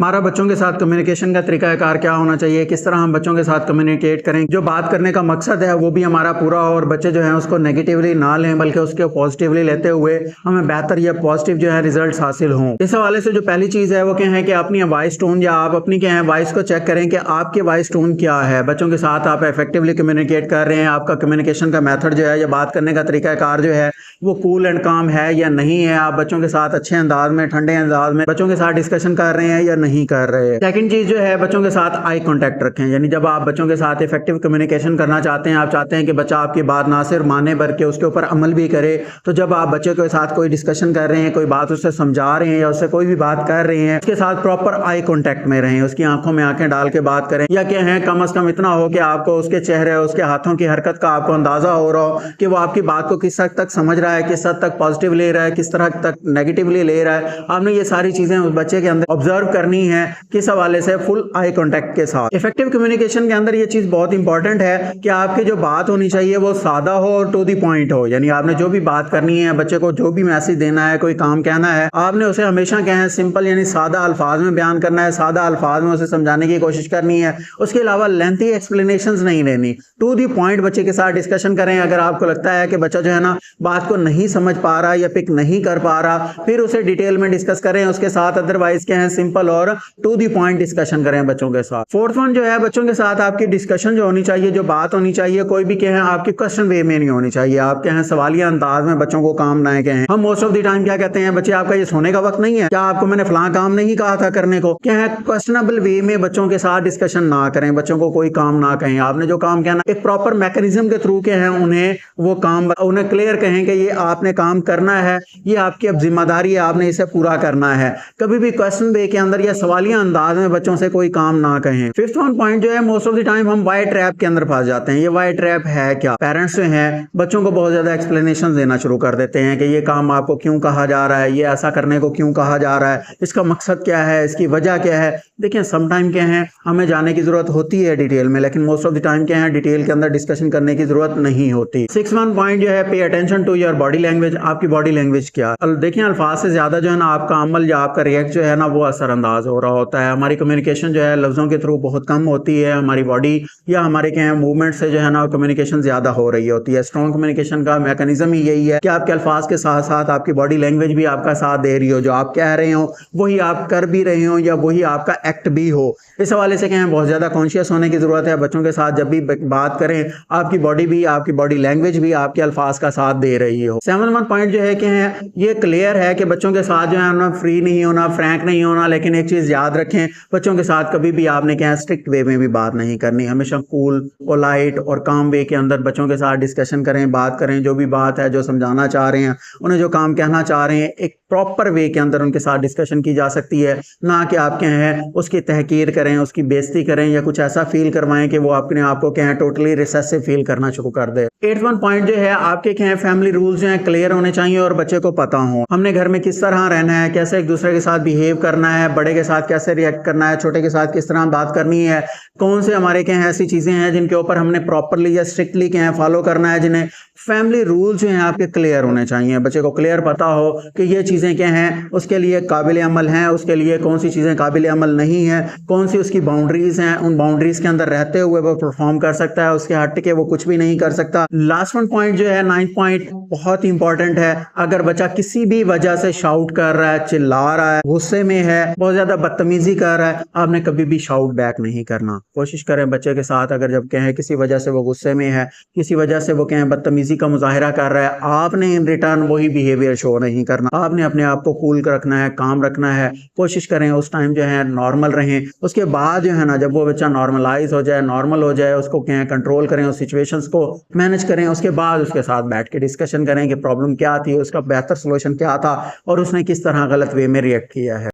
हमारा बच्चों के साथ कम्युनिकेशन का तरीकाकार क्या होना चाहिए, किस तरह हम बच्चों के साथ कम्युनिकेट करें, जो बात करने का मकसद है वो भी हमारा पूरा हो और बच्चे जो है उसको नेगेटिवली ना लें बल्कि उसके पॉजिटिवली लेते हुए हमें बेहतर या पॉजिटिव जो है रिजल्ट हासिल हों। इस हवाले से जो पहली चीज़ है वो क्या है कि अपनी वॉइस टोन या आप अपनी क्या है वॉइस को चेक करें कि आपकी वॉइस टोन क्या है। बच्चों के साथ आप इफेक्टिवली कम्युनिकेट कर रहे हैं, आपका कम्युनिकेशन का मेथड जो है या बात करने का तरीकाकार जो है वो कूल एंड काम है या नहीं है। आप बच्चों के साथ अच्छे अंदाज में, ठंडे अंदाज में बच्चों के साथ डिस्कशन कर रहे हैं या नहीं कर रहे हैं। सेकंड चीज जो है बच्चों के साथ आई कांटेक्ट रखें, यानी जब आप बच्चों के साथ इफेक्टिव कम्युनिकेशन करना चाहते हैं, आप चाहते हैं कि बच्चा आपकी बात ना सिर्फ माने बल्कि उसके ऊपर अमल भी करे, तो जब आप बच्चे के साथ कोई डिस्कशन कर रहे हैं, कोई बात उससे समझा रहे हैं या उससे कोई भी बात कर रहे हैं, उसके साथ प्रॉपर आई कांटेक्ट में रहें, उसकी आंखों में आंखें डाल के बात करें। या क्या है कम से कम इतना हो कि आपको उसके चेहरे, उसके हाथों की हरकत का आपको अंदाजा हो रहा हो कि वो आपकी बात को किस हद तक समझ रहा है, किस हद तक पॉजिटिव ले रहा है, किस तरह तक नेगेटिवली ले रहा है। आपने ये सारी चीजें उस बच्चे के अंदर ऑब्जर्व करनी है, किस हवाले से, फुल आई कांटेक्ट के साथ। इफेक्टिव कम्युनिकेशन के अंदर ये चीज बहुत इंपॉर्टेंट है कि आपकी जो बात होनी चाहिए वो सादा हो और टू द पॉइंट हो, यानी आपने जो भी बात करनी है, बच्चे को जो भी मैसेज देना है, कोई काम कहना है, आपने उसे हमेशा क्या है सिंपल यानी सादा अल्फाज में बयान करना है, सादा अल्फाज में उसे समझाने की कोशिश करनी है। उसके अलावा लेंथी एक्सप्लेनेशंस नहीं लेनी, टू दी पॉइंट बच्चे के साथ डिस्कशन करें। अगर आपको लगता है कि बच्चा जो है ना बात को नहीं समझ पा रहा या पिक नहीं कर पा रहा, फिर उसे डिटेल में डिस्कस करें उसके साथ। अदरवाइज क्या है सिंपल और टू दी पॉइंट डिस्कशन करें बच्चों के साथ। फोर्थ वन जो है बच्चों के साथ आपकी डिस्कशन जो होनी चाहिए, जो बात होनी चाहिए, कोई भी क्या है आपकी क्वेश्चन वे में नहीं होनी चाहिए। आप क्या है सवालिया अंदाज में बच्चों को काम ना कहें। हम मोस्ट ऑफ द टाइम क्या कहते हैं, बच्चे आपका ये सोने का वक्त नहीं है क्या, आपको मैंने फलां काम नहीं कहा था करने को। क्या है क्वेश्चनेबल वे में बच्चों के साथ डिस्कशन ना करें, बच्चों को कोई काम ना कहें। आपने जो काम कहना एक प्रॉपर मैकेनिज्म के थ्रू के हैं उन्हें वो काम उन्हें क्लियर कहें कि ये आपने काम करना है, ये आपकी अब जिम्मेदारी है, आपने इसे पूरा करना है। कभी भी क्वेश्चन वे के अंदर या सवालिया अंदाज में बच्चों से कोई काम ना कहें। फिफ्थ वन पॉइंट जो है मोस्ट ऑफ द टाइम हम वाई ट्रैप के अंदर फंस जाते हैं। ये वाई ट्रैप है क्या, पेरेंट्स जो हैं बच्चों को बहुत ज्यादा एक्सप्लेनेशन देना शुरू कर देते हैं कि ये काम आपको क्यों कहा जा रहा है, ये ऐसा करने को क्यों कहा जा रहा है, इसका मकसद क्या है, इसकी वजह क्या है। देखिए सम टाइम क्या है हमें जाने की जरूरत होती है डिटेल में, लेकिन मोस्ट ऑफ द टाइम क्या है डिटेल के अंदर डिस्कशन करने की जरूरत नहीं होती। सिक्स वन पॉइंट जो है pay attention to your body language. आपकी बॉडी लैंग्वेज क्या, देखिए अल्फाज से ज्यादा जो है ना आपका अमल या आपका रिएक्ट जो है ना वो असरअंदाज हो रहा होता है। हमारी कम्युनिकेशन जो है लफ्जों के थ्रू बहुत कम होती है, हमारी बॉडी या हमारे क्या है मूवमेंट से जो है ना कम्युनिकेशन ज्यादा हो रही होती है। स्ट्रॉन्ग कम्युनिकेशन का मैकेनिज्म ही यही है कि आपके अल्फाज के साथ साथ आपकी बॉडी लैंग्वेज भी आपका साथ दे रही हो, जो आप कह रहे हो वही आप कर भी रहे हो या वही आपका एक्ट भी हो। इस हवाले से क्या है बहुत ज्यादा कॉन्शियस होने की जरूरत है। बच्चों के साथ जब भी बात करें आपकी बॉडी भी, आपकी बॉडी लैंग्वेज भी आपके अल्फाज का साथ दे रही हो। सेवन वन पॉइंट जो है कि है ये क्लियर है कि बच्चों के साथ जो है ना फ्री नहीं होना, फ्रैंक नहीं होना, लेकिन एक चीज याद रखें बच्चों के साथ कभी भी आपने क्या है स्ट्रिक्ट वे में भी बात नहीं करनी। हमेशा कूल, पोलाइट और काम वे के अंदर बच्चों के साथ डिस्कशन करें, बात करें। जो भी बात है, जो समझाना चाह रहे हैं, उन्हें जो काम कहना चाह रहे हैं, एक प्रॉपर वे के अंदर उनके साथ डिस्कशन की जा सकती है, ना कि आप क्या है उसकी तहकीर करें, उसकी बेइज्जती करें या कुछ ऐसा फील करवाएं कि वो अपने आप को क्या है टोटली रिसेसिव फील करना शुरू कर दे। एट वन पॉइंट जो है आपके क्या है फैमिली रूल्स जो है क्लियर होने चाहिए और बच्चे को पता हो हमने घर में किस तरह रहना है, कैसे एक दूसरे के साथ बिहेव करना है, बड़े के साथ कैसे रिएक्ट करना है, छोटे के साथ किस तरह बात करनी है, कौन से हमारे क्या है ऐसी चीजें हैं जिनके ऊपर हमने प्रॉपरली या स्ट्रिक्टली क्या है फॉलो करना है, जिन्हें फैमिली रूल्स जो हैं आपके क्लियर होने चाहिए। बच्चे को क्लियर पता हो कि ये चीजें क्या हैं उसके लिए काबिल अमल हैं, उसके लिए कौन सी चीजें काबिल अमल नहीं है, कौन सी उसकी बाउंड्रीज हैं, उन बाउंड्रीज के अंदर रहते हुए वो परफॉर्म कर सकता है, उसके हट के वो कुछ भी नहीं कर सकता। लास्ट वन पॉइंट जो है 9 पॉइंट बहुत इंपॉर्टेंट है। अगर बच्चा किसी भी वजह से शाउट कर रहा है, चिल्ला रहा है, गुस्से में है, बहुत ज्यादा बदतमीजी कर रहा है, आपने कभी भी शाउट बैक नहीं करना। कोशिश करें बच्चे के साथ अगर जब कहें किसी वजह से वो गुस्से में है, किसी वजह से वो कहें बदतमीजी का मुजाहिरा कर रहा है, आपने इन रिटर्न वही बिहेवियर शो नहीं करना। आपने अपने आप को कूल रखना है, काम रखना है। कोशिश करें उस टाइम जो है नॉर्मल रहें। उसके बाद जो है ना जब वो बच्चा नॉर्मलाइज हो जाए, नॉर्मल हो जाए, उसको क्या कंट्रोल करें, उस सिचुएशंस को मैनेज करें। उसके बाद उसके साथ बैठ के डिस्कशन करें कि प्रॉब्लम क्या थी, उसका बेहतर सोल्यूशन क्या था और उसने किस तरह गलत वे में रिएक्ट किया है।